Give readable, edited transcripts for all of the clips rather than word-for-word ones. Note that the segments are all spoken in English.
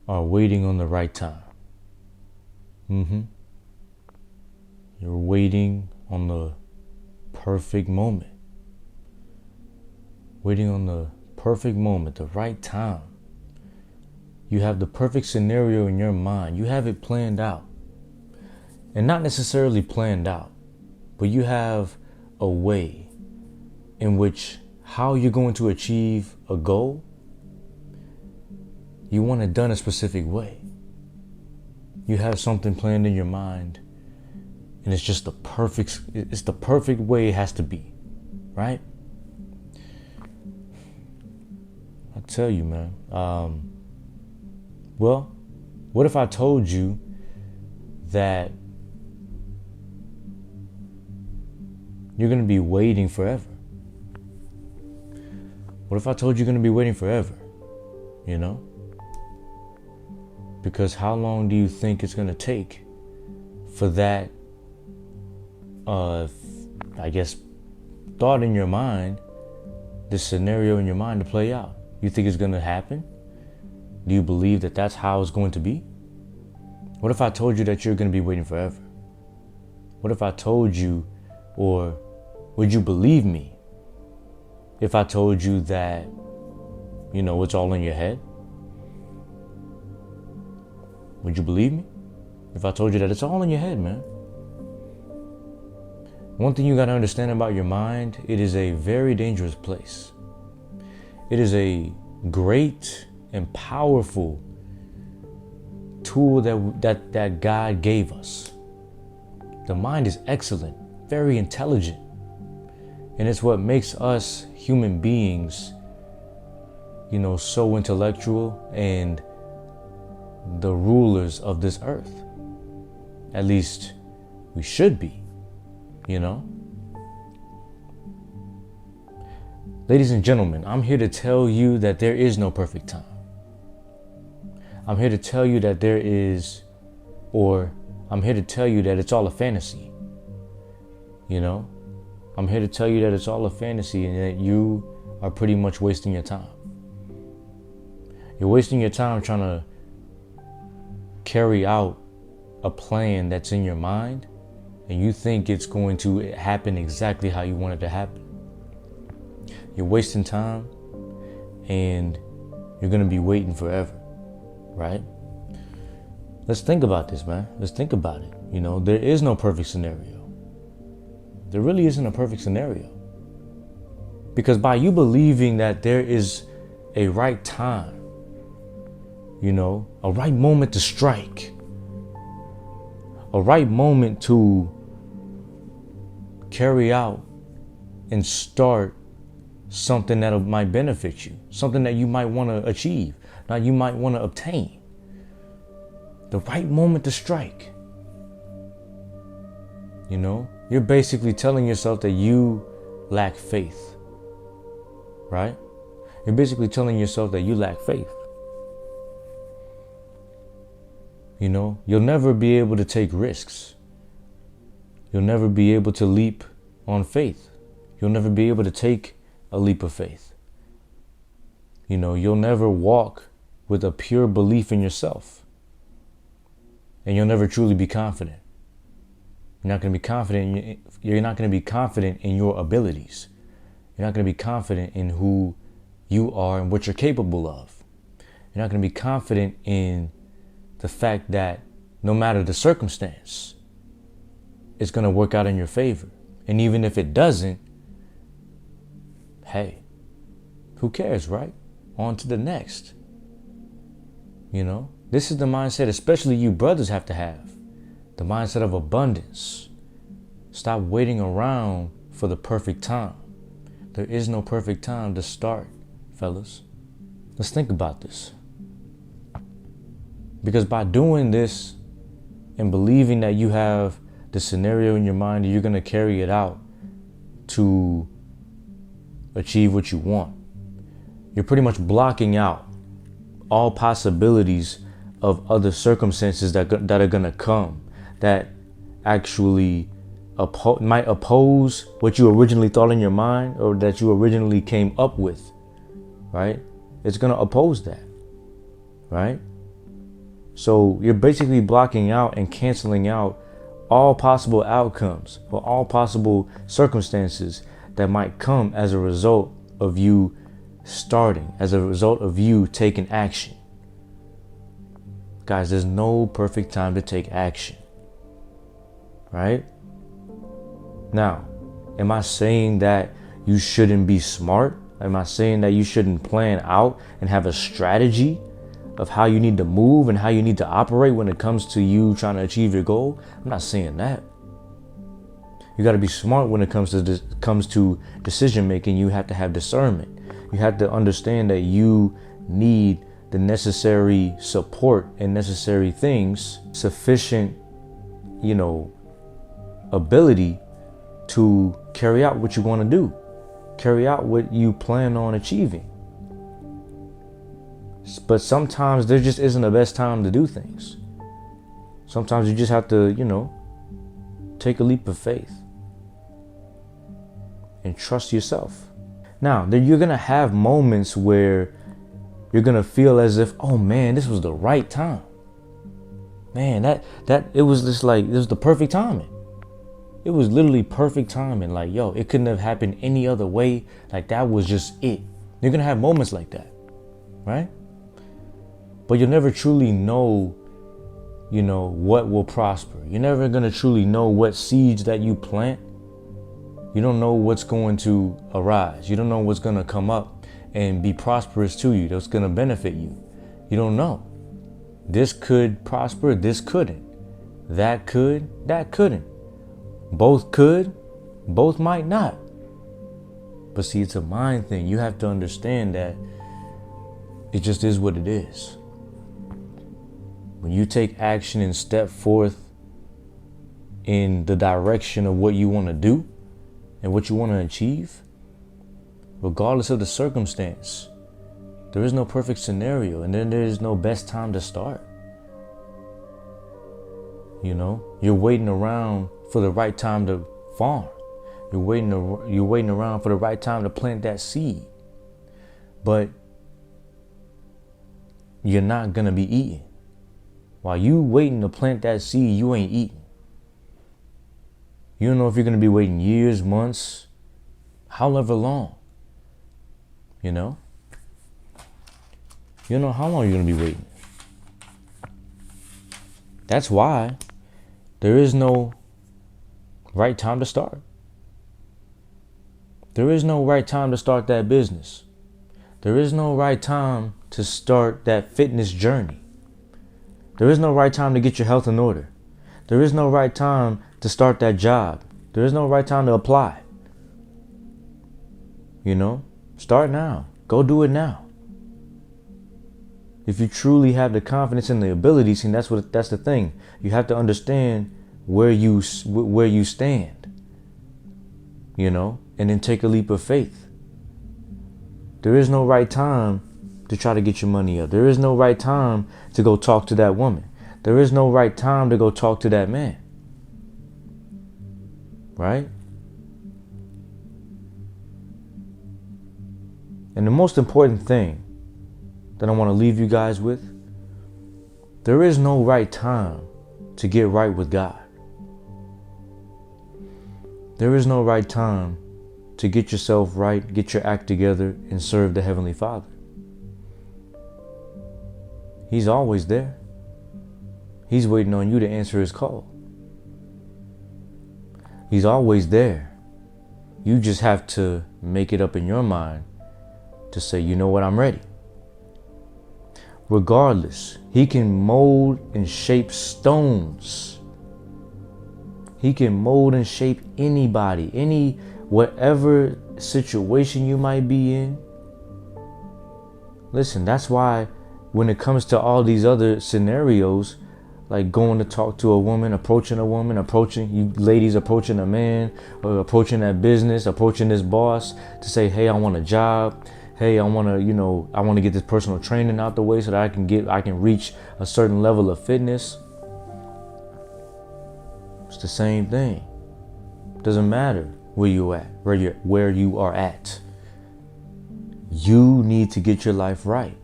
are waiting on the right time. You're waiting on the perfect moment. Waiting on the perfect moment, the right time. You have the perfect scenario in your mind. You have it planned out. And not necessarily planned out, but you have a way in which how you're going to achieve a goal. You want it done a specific way. You have something planned in your mind, and it's just it's the perfect way it has to be, right? I tell you, man. Well, what if I told you that you're going to be waiting forever? What if I told you you're going to be waiting forever? You know? Because how long do you think it's going to take for that, I guess, thought in your mind, this scenario in your mind to play out? You think it's going to happen? Do you believe that that's how it's going to be? What if I told you that you're going to be waiting forever? What if I told you, or would you believe me if I told you that, it's all in your head? Would you believe me if I told you that it's all in your head, man? One thing you got to understand about your mind, it is a very dangerous place. It is a great and powerful tool that God gave us. The mind is excellent, very intelligent, and it's what makes us human beings, so intellectual and the rulers of this earth. At least we should be, Ladies and gentlemen, I'm here to tell you that there is no perfect time. I'm here to tell you that I'm here to tell you that it's all a fantasy. I'm here to tell you that it's all a fantasy and that you are pretty much wasting your time. You're wasting your time trying to carry out a plan that's in your mind, and you think it's going to happen exactly how you want it to happen. You're wasting time, and you're going to be waiting forever, right? Let's think about this, man. Let's think about it. There is no perfect scenario. There really isn't a perfect scenario. Because by you believing that there is a right time, a right moment to strike, a right moment to carry out and start something that might benefit you, something that you might want to achieve, that you might want to obtain. The right moment to strike. You're basically telling yourself that you lack faith, right? You're basically telling yourself that you lack faith. You'll never be able to take risks. You'll never be able to leap on faith. You'll never be able to take a leap of faith. You'll never walk with a pure belief in yourself. And you'll never truly be confident. You're not going to be confident. You're not going to be confident in your abilities. You're not going to be confident in who you are and what you're capable of. You're not going to be confident in the fact that no matter the circumstance, it's going to work out in your favor. And even if it doesn't, hey, who cares, right? On to the next. This is the mindset, especially you brothers have to have. The mindset of abundance. Stop waiting around for the perfect time. There is no perfect time to start, fellas. Let's think about this. Because by doing this and believing that you have the scenario in your mind and you're going to carry it out to achieve what you want, you're pretty much blocking out all possibilities of other circumstances that are going to come that actually might oppose what you originally thought in your mind or that you originally came up with, right? It's going to oppose that, right? So you're basically blocking out and canceling out all possible outcomes or all possible circumstances that might come as a result of you starting, as a result of you taking action. Guys, there's no perfect time to take action, right? Now, am I saying that you shouldn't be smart? Am I saying that you shouldn't plan out and have a strategy of how you need to move and how you need to operate when it comes to you trying to achieve your goal? I'm not saying that. You got to be smart when it comes to decision making. You have to have discernment. You have to understand that you need the necessary support and necessary things, sufficient, ability to carry out what you want to do, carry out what you plan on achieving. But sometimes there just isn't the best time to do things. Sometimes you just have to, take a leap of faith and trust yourself. Now, then you're going to have moments where you're going to feel as if, oh man, this was the right time. Man, it was just like, this was the perfect timing. It was literally perfect timing. Like, yo, it couldn't have happened any other way. Like, that was just it. You're going to have moments like that, right? But you'll never truly know, what will prosper. You're never going to truly know what seeds that you plant. You don't know what's going to arise. You don't know what's going to come up and be prosperous to you. That's going to benefit you. You don't know. This could prosper. This couldn't. That could. That couldn't. Both could. Both might not. But see, it's a mind thing. You have to understand that it just is what it is. When you take action and step forth in the direction of what you want to do and what you want to achieve, regardless of the circumstance, there is no perfect scenario, and then there is no best time to start. You're waiting around for the right time to farm. You're waiting around for the right time to plant that seed. But you're not going to be eating. While you waiting to plant that seed, you ain't eating. You don't know if you're going to be waiting years, months, however long. You don't know how long you're going to be waiting. That's why there is no right time to start. There is no right time to start that business. There is no right time to start that fitness journey. There is no right time to get your health in order. There is no right time to start that job. There is no right time to apply. Start now. Go do it now. If you truly have the confidence and the abilities, and that's the thing. You have to understand where you stand. And then take a leap of faith. There is no right time to try to get your money up. There is no right time to go talk to that woman. There is no right time to go talk to that man. Right? And the most important thing that I want to leave you guys with, there is no right time to get right with God. There is no right time to get yourself right, get your act together, and serve the Heavenly Father. He's always there. He's waiting on you to answer his call. He's always there. You just have to make it up in your mind to say, you know what, I'm ready. Regardless, he can mold and shape stones. He can mold and shape anybody, whatever situation you might be in. Listen, that's why when it comes to all these other scenarios, like going to talk to a woman, approaching you ladies approaching a man, or approaching that business, approaching this boss to say, hey, I want a job. Hey, I want to get this personal training out the way so that I can reach a certain level of fitness. It's the same thing. Doesn't matter where you are at. You need to get your life right.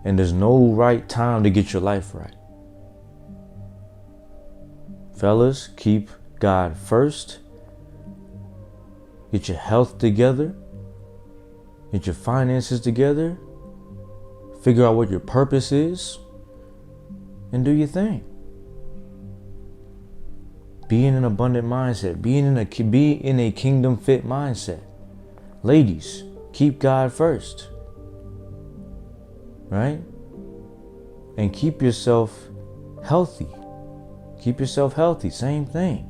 And there's no right time to get your life right. Fellas, keep God first. Get your health together. Get your finances together. Figure out what your purpose is. And do your thing. Be in an abundant mindset. Be in a kingdom fit mindset. Ladies, keep God first. Right? And keep yourself healthy. Keep yourself healthy. Same thing.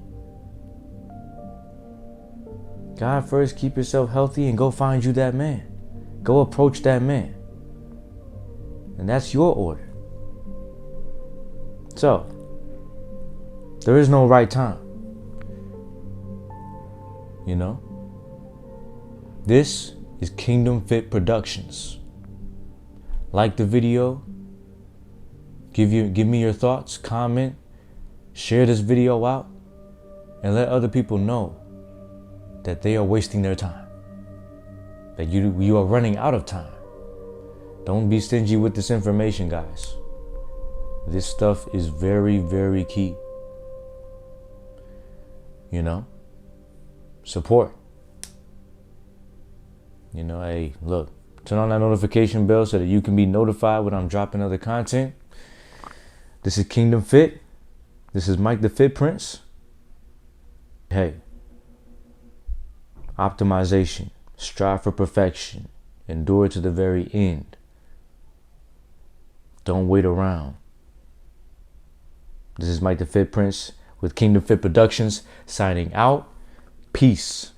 God first, keep yourself healthy, and go find you that man. Go approach that man. And that's your order. So, there is no right time. You know? This is Kingdom Fit Productions. Like the video. Give me your thoughts, comment, share this video out, and let other people know that they are wasting their time. That you are running out of time. Don't be stingy with this information, guys. This stuff is very, very key. You know? Support. You know, hey, look, turn on that notification bell so that you can be notified when I'm dropping other content. This is Kingdom Fit. This is Mike the Fit Prince. Hey, optimization, strive for perfection, endure to the very end. Don't wait around. This is Mike the Fit Prince with Kingdom Fit Productions signing out. Peace.